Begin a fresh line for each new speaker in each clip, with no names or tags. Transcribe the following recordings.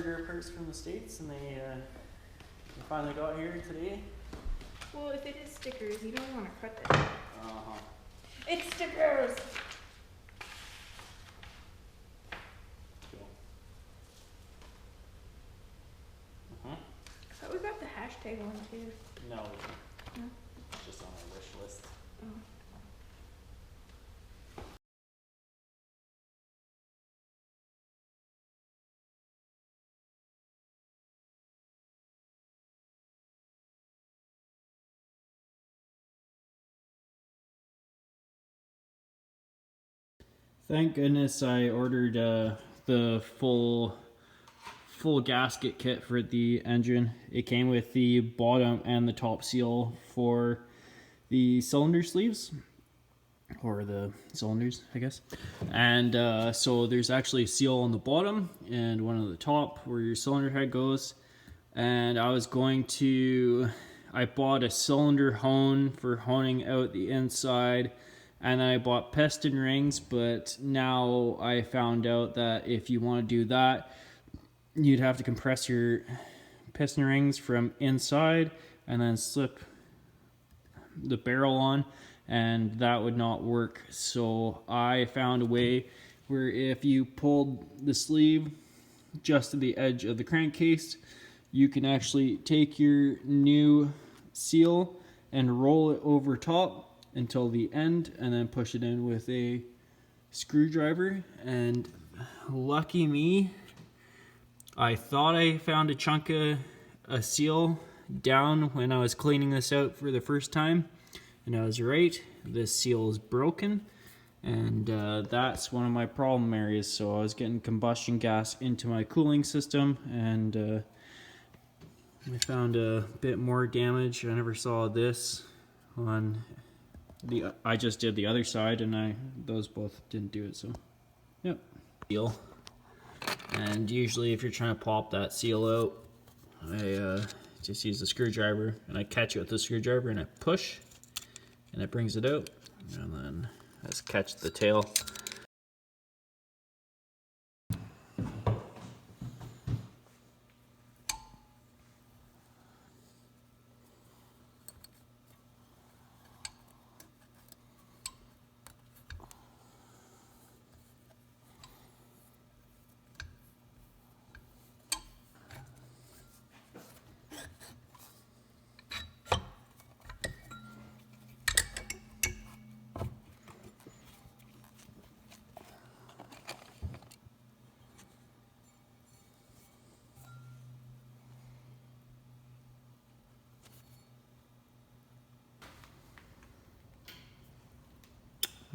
order parts from the States, and they finally got here today.
Well, if it is stickers, you don't want to cut them.
Uh-huh.
It's stickers!
Cool. Uh-huh.
I thought we got the hashtag one too.
No,
No?
it's just on our wish list.
Oh.
Thank goodness I ordered the full gasket kit for the engine. It came with the bottom and the top seal for the cylinder sleeves, or the cylinders, I guess. And so there's actually a seal on the bottom and one on the top where your cylinder head goes. And I bought a cylinder hone for honing out the inside, and then I bought piston rings, but now I found out that if you want to do that, you'd have to compress your piston rings from inside and then slip the barrel on, and that would not work. So I found a way where if you pulled the sleeve just to the edge of the crankcase, you can actually take your new seal and roll it over top until the end, and then push it in with a screwdriver. And lucky me, I thought I found a chunk of a seal down when I was cleaning this out for the first time, and I was right. This seal is broken, and that's one of my problem areas. So I was getting combustion gas into my cooling system, and I found a bit more damage. I never saw this on I just did the other side, and those both didn't do it. So yep. Seal. And usually if you're trying to pop that seal out, I just use the screwdriver, and I catch it with the screwdriver and I push, and it brings it out, and then I just catch the tail.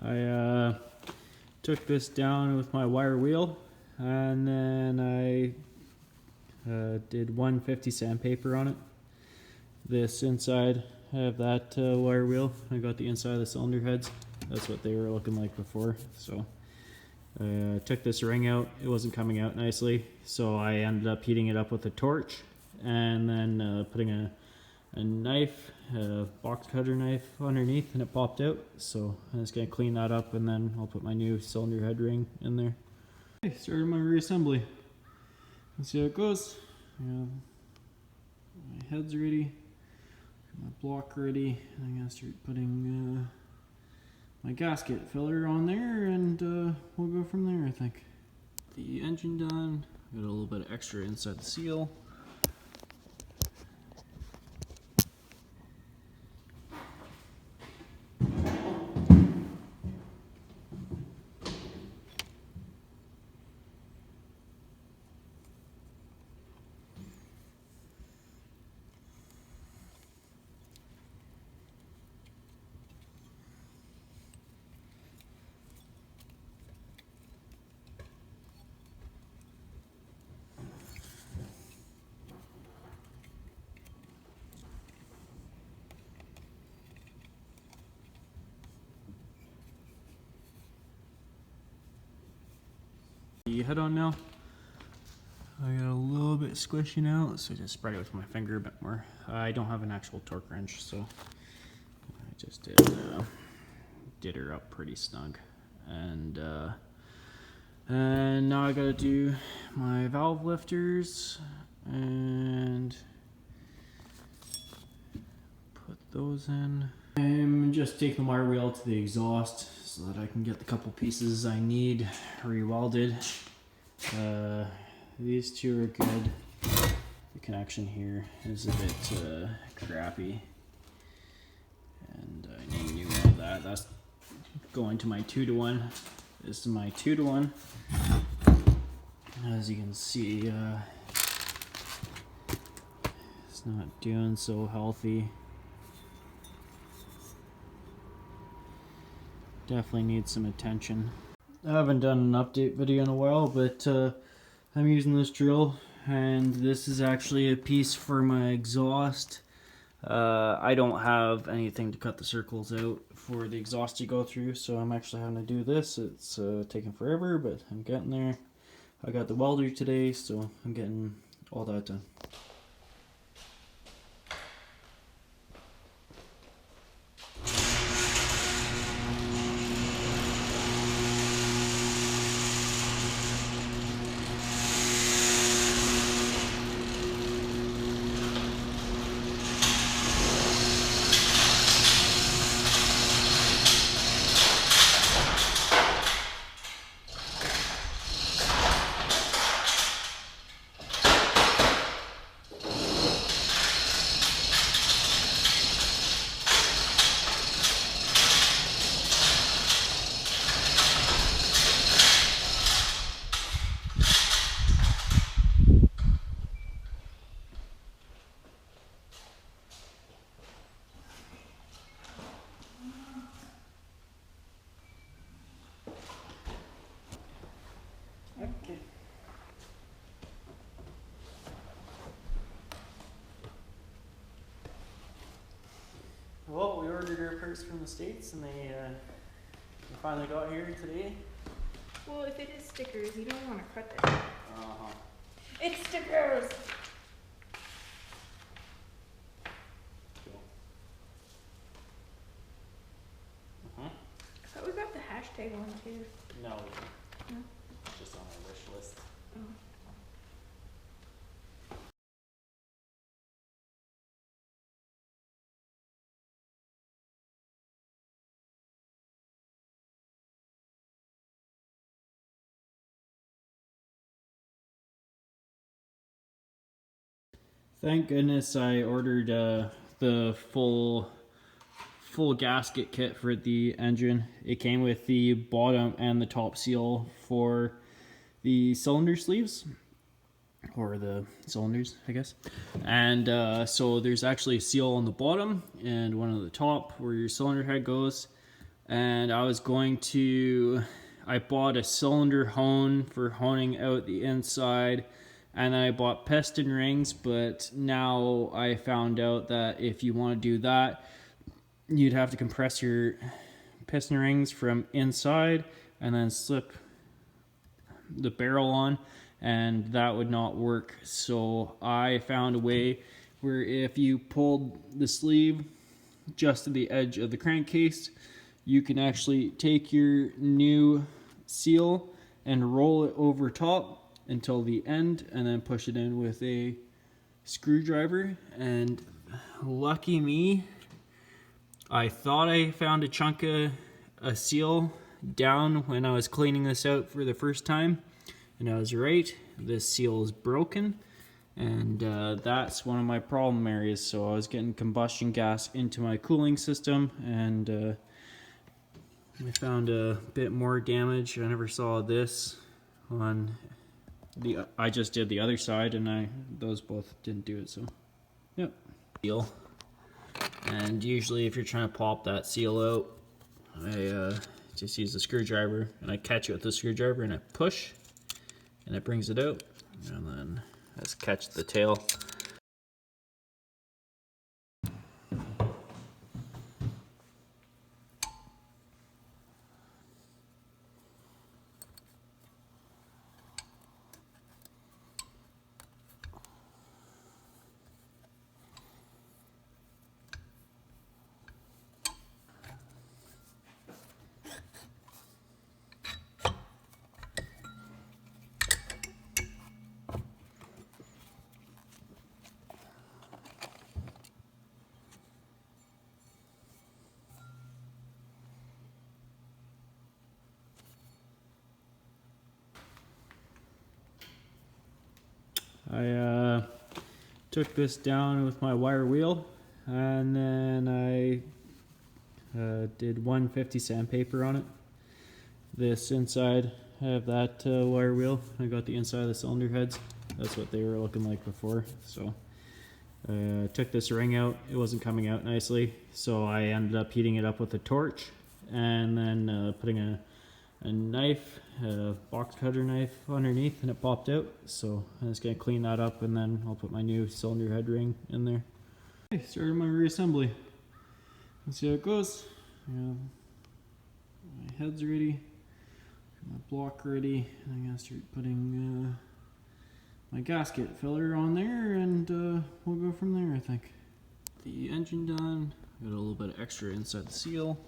I took this down with my wire wheel, and then I did 150 sandpaper on it. This inside, I have that wire wheel. I got the inside of the cylinder heads. That's what they were looking like before. So I took this ring out. It wasn't coming out nicely, so I ended up heating it up with a torch, and then putting a knife, a box cutter knife underneath, and it popped out. So I'm just gonna clean that up, and then I'll put my new cylinder head ring in there. Okay, started my reassembly. Let's see how it goes. My head's ready, my block ready. I'm gonna start putting my gasket filler on there, and we'll go from there, I think. The engine done. Got a little bit of extra inside the seal. The head on now. I got a little bit squishy now, so just spread it with my finger a bit more. I don't have an actual torque wrench, so I just did her up pretty snug. And And now I gotta do my valve lifters and put those in. I'm just taking the wire wheel to the exhaust so that I can get the couple pieces I need re-welded. These two are good. The connection here is a bit crappy, and I need to new weld that. That's going to my 2-to-1. This is my 2-to-1. As you can see, it's not doing so healthy. Definitely needs some attention. I haven't done an update video in a while, but I'm using this drill, and this is actually a piece for my exhaust. I don't have anything to cut the circles out for the exhaust to go through, so I'm actually having to do this. It's taking forever, but I'm getting there. I got the welder today, so I'm getting all that done. Okay. Well, we ordered our parts from the States, and they finally got here today.
Well, if it is stickers, you don't want to cut it.
It's
stickers!
Cool.
I thought we got the hashtag one too.
No,
No?
it's just on my wish list.
Oh.
Thank goodness I ordered the full gasket kit for the engine. It came with the bottom and the top seal for the cylinder sleeves, or the cylinders, I guess. And so there's actually a seal on the bottom and one on the top where your cylinder head goes. And I bought a cylinder hone for honing out the inside, and I bought piston rings, but now I found out that if you want to do that, you'd have to compress your piston rings from inside and then slip the barrel on, and that would not work. So I found a way where if you pulled the sleeve just to the edge of the crankcase, you can actually take your new seal and roll it over top until the end, and then push it in with a screwdriver. And lucky me, I thought I found a chunk of a seal down when I was cleaning this out for the first time, and I was right. This seal is broken, and that's one of my problem areas. So I was getting combustion gas into my cooling system, and I found a bit more damage. I never saw this on I just did the other side, and those both didn't do it. So yep. Seal. And usually if you're trying to pop that seal out, I just use the screwdriver, and I catch it with the screwdriver, and I push, and it brings it out, and then I just catch the tail. I took this down with my wire wheel, and then I did 150 sandpaper on it. This inside, I have that wire wheel. I got the inside of the cylinder heads. That's what they were looking like before. So took this ring out. It wasn't coming out nicely, so I ended up heating it up with a torch, and then putting a knife, a box cutter knife underneath, and it popped out. So I'm just gonna clean that up, and then I'll put my new cylinder head ring in there. Okay, started my reassembly. Let's see how it goes. My head's ready, my block ready, and I'm gonna start putting my gasket filler on there, and we'll go from there, I think. The engine done. Got a little bit of extra inside the seal.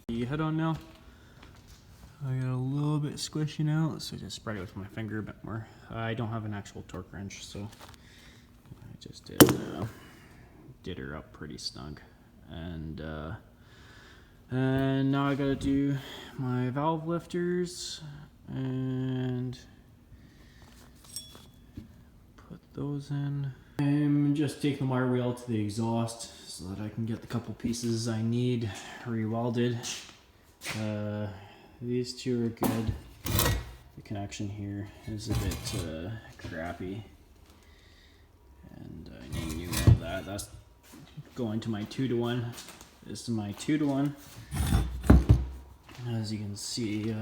The head on now. I got a little bit squishy now, so just spread it with my finger a bit more. I don't have an actual torque wrench, so I just did her up pretty snug. And now I gotta do my valve lifters and put those in. I'm just taking the wire wheel to the exhaust so that I can get the couple pieces I need re-welded. These two are good. The connection here is a bit crappy, and I knew all that. That's going to my 2-to-1. This is my 2-to-1. As you can see,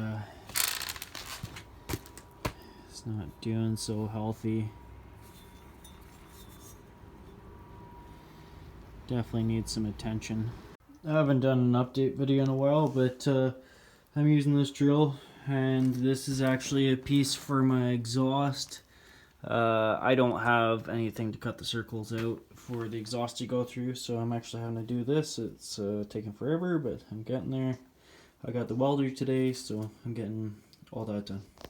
it's not doing so healthy. Definitely needs some attention. I haven't done an update video in a while, but I'm using this drill, and this is actually a piece for my exhaust. I don't have anything to cut the circles out for the exhaust to go through, so I'm actually having to do this. It's taking forever, but I'm getting there. I got the welder today, so I'm getting all that done.